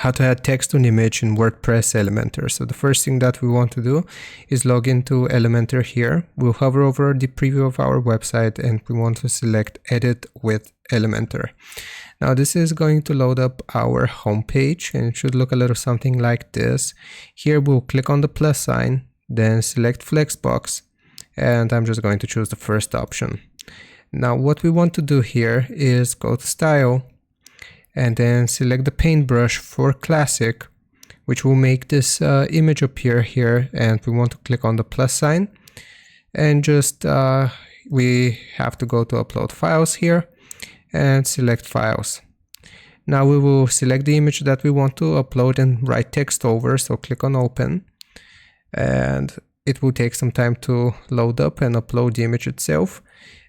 how to add text to an image in WordPress Elementor. So the first thing that we want to do is log into Elementor here. We'll hover over the preview of our website and we want to select Edit with Elementor. Now this is going to load up our homepage and it should look a little something like this. Here we'll click on the plus sign, then select Flexbox, and I'm just going to choose the first option. Now what we want to do here is go to Style and then select the paintbrush for Classic, which will make this image appear here, and we want to click on the plus sign and just we have to go to Upload Files here and select Files. Now we will select the image that we want to upload and write text over, so click on Open, and it will take some time to load up and upload the image itself.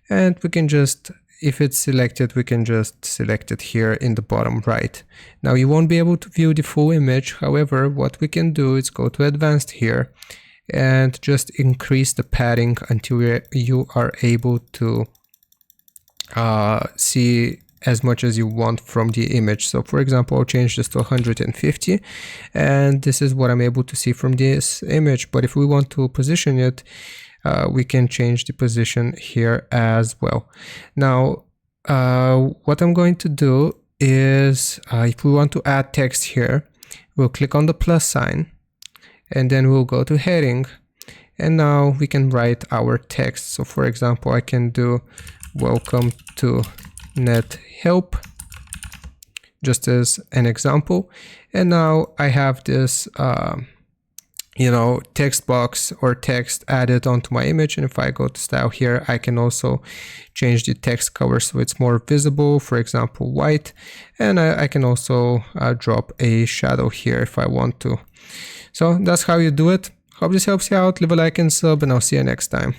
And we can just, if it's selected, we can just select it here in the bottom right. Now you won't be able to view the full image. However, what we can do is go to Advanced here and just increase the padding until you are able to see as much as you want from the image. So for example, I'll change this to 150, and this is what I'm able to see from this image. But if we want to position it, we can change the position here as well. Now what I'm going to do is if we want to add text here, we'll click on the plus sign and then we'll go to heading, and now we can write our text. So for example, I can do welcome to Net Help, just as an example. And now I have this text box or text added onto my image. And if I go to Style here, I can also change the text color so it's more visible, for example white, and I can also drop a shadow here if I want to. So that's how you do it. Hope this helps you out. Leave a like and sub, and I'll see you next time.